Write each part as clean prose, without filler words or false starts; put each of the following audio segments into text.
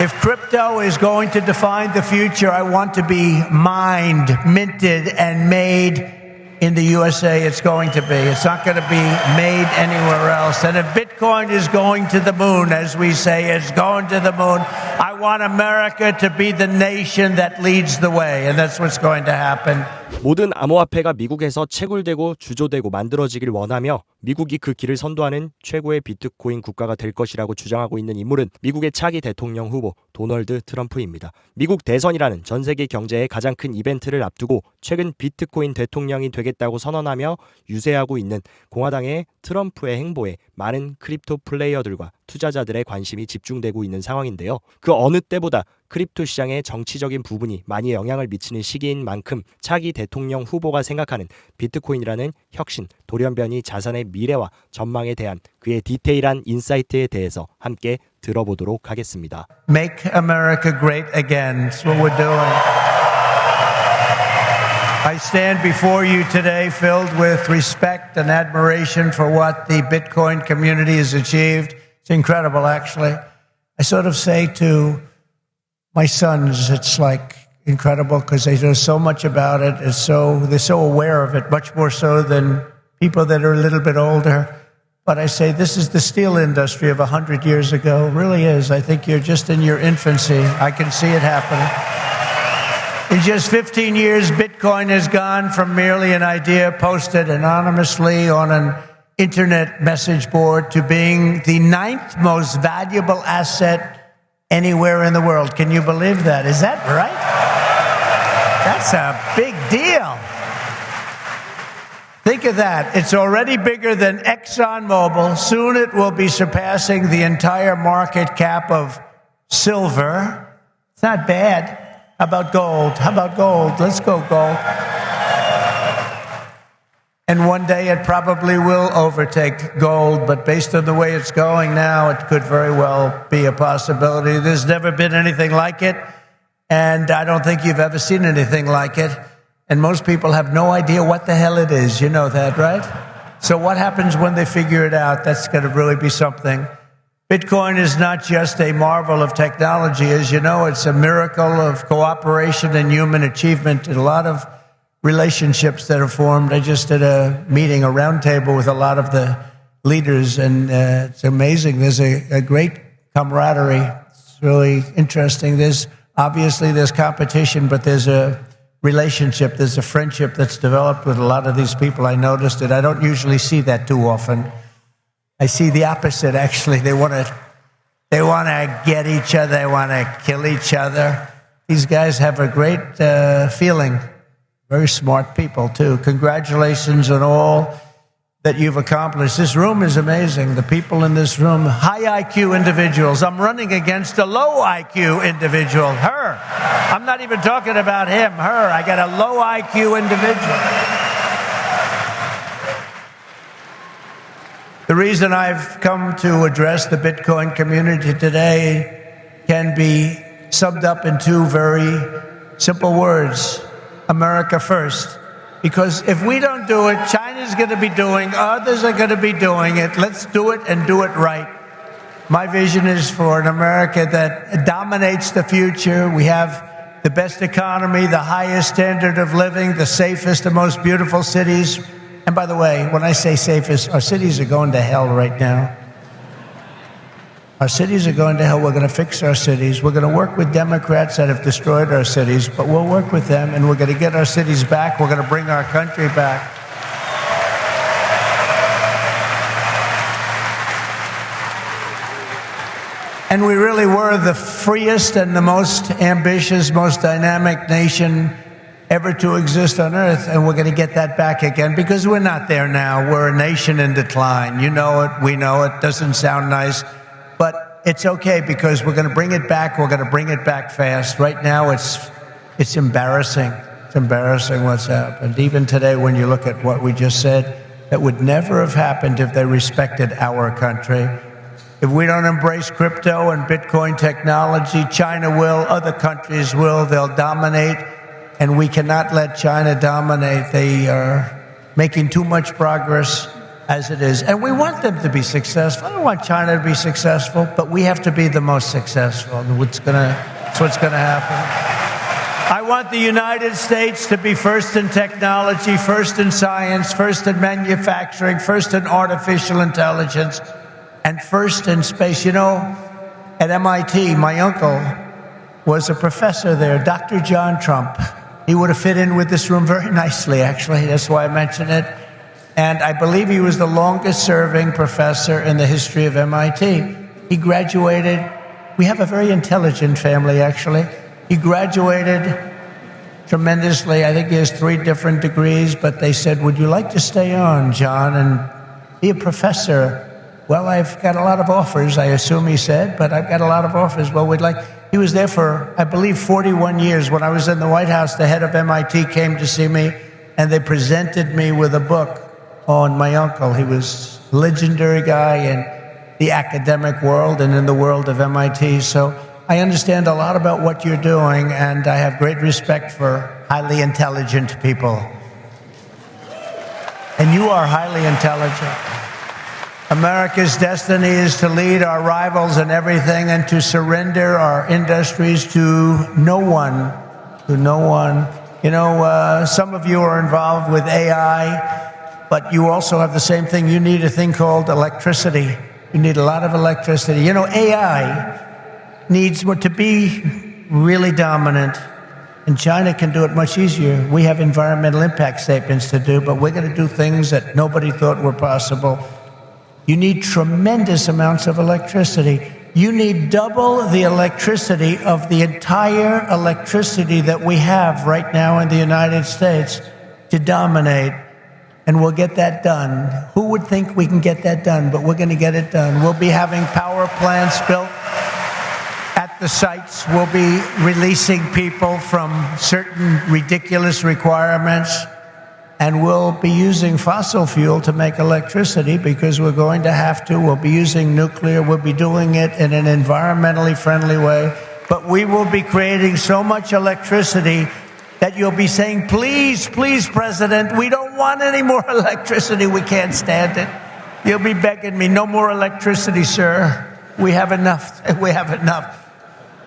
If crypto is going to define the future, I want to be mined, minted, and made in the USA. It's going to be. It's not going to be made anywhere else. And if Bitcoin is going to the moon, as we say, it's going to the moon, I want America to be the nation that leads the way. And that's what's going to happen. 모든 암호화폐가 미국에서 채굴되고 주조되고 만들어지길 원하며 미국이 그 길을 선도하는 최고의 비트코인 국가가 될 것이라고 주장하고 있는 인물은 미국의 차기 대통령 후보 도널드 트럼프입니다. 미국 대선이라는 전 세계 경제의 가장 큰 이벤트를 앞두고 최근 비트코인 대통령이 되겠다고 선언하며 유세하고 있는 공화당의 트럼프의 행보에 많은 크립토 플레이어들과 투자자들의 관심이 집중되고 있는 상황인데요. 그 어느 때보다 크립토 시장의 정치적인 부분이 많이 영향을 미치는 시기인 만큼 차기 대통령 후보가 생각하는 비트코인이라는 혁신, 돌연변이 자산의 미래와 전망에 대한 그의 디테일한 인사이트에 대해서 함께 들어보도록 하겠습니다. Make America great again. That's what we're doing. I stand before you today filled with respect and admiration for what the Bitcoin community has achieved. It's incredible, actually. I sort of say to my sons, it's like incredible because they know so much about it. They're so aware of it, much more so than people that are a little bit older. But I say this is the steel industry of 100 years ago. It really is. I think you're just in your infancy. I can see it happening. In just 15 years, Bitcoin has gone from merely an idea posted anonymously on an internet message board to being the 9th most valuable asset anywhere in the world. Can you believe that? Is that right? That's a big deal. Think of that. It's already bigger than ExxonMobil. Soon it will be surpassing the entire market cap of silver. It's not bad. How about gold? How about gold? Let's go gold. And one day it probably will overtake gold, but based on the way it's going now, it could very well be a possibility. There's never been anything like it, and I don't think you've ever seen anything like it. And most people have no idea what the hell it is. You know that, right? So what happens when they figure it out? That's going to really be something. Bitcoin is not just a marvel of technology. As you know, it's a miracle of cooperation and human achievement. A lot of relationships that are formed. I just did a meeting, a roundtable with a lot of the leaders, and it's amazing. There's a great camaraderie. It's really interesting. There's competition, but there's a relationship, there's a friendship that's developed with a lot of these people. I noticed it. I don't usually see that too often. I see the opposite, actually. They want to get each other. They want to kill each other. These guys have a great feeling. Very smart people, too. Congratulations on all that you've accomplished. This room is amazing. The people in this room, high IQ individuals. I'm running against a low IQ individual, her. I'm not even talking about him, her. I got a low IQ individual. The reason I've come to address the Bitcoin community today can be summed up in two very simple words: America first. Because if we don't do it, China's going to be doing, others are going to be doing it. Let's do it and do it right. My vision is for an America that dominates the future. We have the best economy, the highest standard of living, the safest and most beautiful cities. And by the way, when I say safest, our cities are going to hell right now. Our cities are going to hell. We're going to fix our cities. We're going to work with Democrats that have destroyed our cities, but we'll work with them, and we're going to get our cities back. We're going to bring our country back. And we really were the freest and the most ambitious, most dynamic nation ever to exist on earth, and we're going to get that back again, because we're not there now. We're a nation in decline. You know it. We know it. Doesn't sound nice. But it's okay, because we're going to bring it back. We're going to bring it back fast. Right now, it's embarrassing. It's embarrassing what's happened. Even today, when you look at what we just said, that would never have happened if they respected our country. If we don't embrace crypto and Bitcoin technology, China will, other countries will. They'll dominate, and we cannot let China dominate. They are making too much progress as it is. And we want them to be successful. I don't want China to be successful, but we have to be the most successful. That's what's going to happen. I want the United States to be first in technology, first in science, first in manufacturing, first in artificial intelligence, and first in space. You know, at MIT, my uncle was a professor there, Dr. John Trump. He would have fit in with this room very nicely, actually. That's why I mention it. And I believe he was the longest serving professor in the history of MIT. He graduated. We have a very intelligent family, actually. He graduated tremendously. I think he has 3 different degrees, but they said, would you like to stay on, John, and be a professor? Well, I've got a lot of offers, I assume he said, but I've got a lot of offers. Well, we'd like... He was there for, I believe, 41 years. When I was in the White House, the head of MIT came to see me, and they presented me with a book on my uncle. He was a legendary guy in the academic world and in the world of MIT. So I understand a lot about what you're doing, and I have great respect for highly intelligent people. And you are highly intelligent. America's destiny is to lead our rivals in everything and to surrender our industries to no one. To no one. You know, some of you are involved with AI, but you also have the same thing. You need a thing called electricity. You need a lot of electricity. You know, AI needs to be really dominant, and China can do it much easier. We have environmental impact statements to do, but we're going to do things that nobody thought were possible. You need tremendous amounts of electricity. You need double the electricity of the entire electricity that we have right now in the United States to dominate. And we'll get that done. Who would think we can get that done? But we're going to get it done. We'll be having power plants built at the sites. We'll be releasing people from certain ridiculous requirements. And we'll be using fossil fuel to make electricity because we're going to have to. We'll be using nuclear. We'll be doing it in an environmentally friendly way. But we will be creating so much electricity that you'll be saying, please, please, President, we don't want any more electricity. We can't stand it. You'll be begging me, no more electricity, sir. We have enough. We have enough.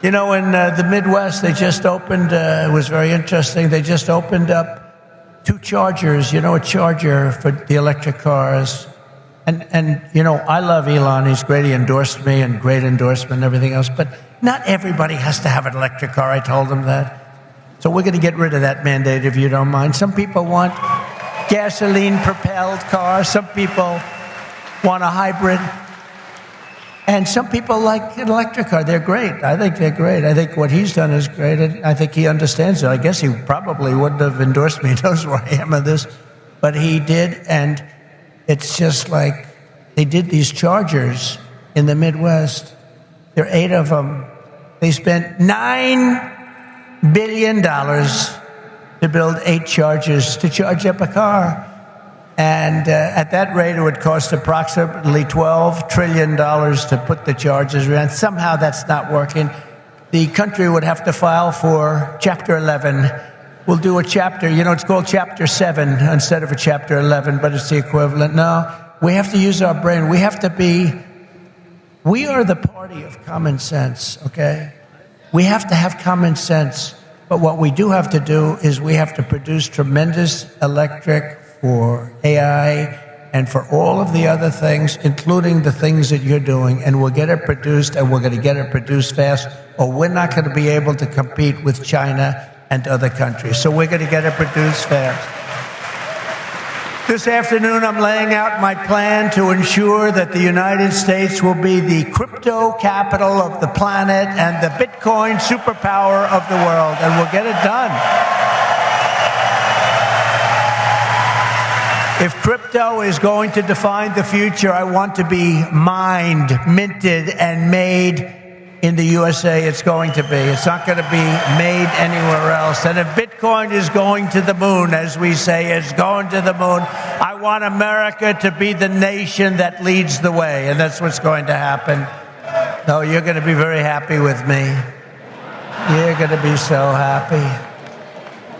You know, in the Midwest, they just opened, it was very interesting, they just opened up 2 chargers, you know, a charger for the electric cars. And you know, I love Elon. He's great. He endorsed me and great endorsement and everything else. But not everybody has to have an electric car. I told him that. So we're going to get rid of that mandate, if you don't mind. Some people want gasoline-propelled cars. Some people want a hybrid. And some people like an electric car. They're great. I think they're great. I think what he's done is great. And I think he understands it. I guess he probably wouldn't have endorsed me. He knows where I am in this. But he did. And it's just like they did these chargers in the Midwest. There are 8 of them. They spent $9 billion to build 8 chargers to charge up a car. And at that rate, it would cost approximately $12 trillion to put the charges around. Somehow that's not working. The country would have to file for Chapter 11. We'll do a chapter, you know, it's called Chapter 7 instead of a Chapter 11, but it's the equivalent. No, we have to use our brain. We have to be, we are the party of common sense, okay? We have to have common sense. But what we do have to do is we have to produce tremendous electric for AI and for all of the other things, including the things that you're doing. And we'll get it produced, and we're going to get it produced fast, or we're not going to be able to compete with China and other countries. So we're going to get it produced fast. This afternoon, I'm laying out my plan to ensure that the United States will be the crypto capital of the planet and the Bitcoin superpower of the world, and we'll get it done. If crypto is going to define the future, I want to be mined, minted, and made in the USA. It's going to be. It's not going to be made anywhere else. And if Bitcoin is going to the moon, as we say, it's going to the moon, I want America to be the nation that leads the way. And that's what's going to happen. No, you're going to be very happy with me. You're going to be so happy.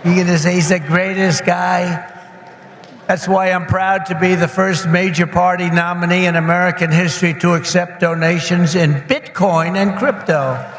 You're going to say he's the greatest guy. That's why I'm proud to be the first major party nominee in American history to accept donations in Bitcoin and crypto.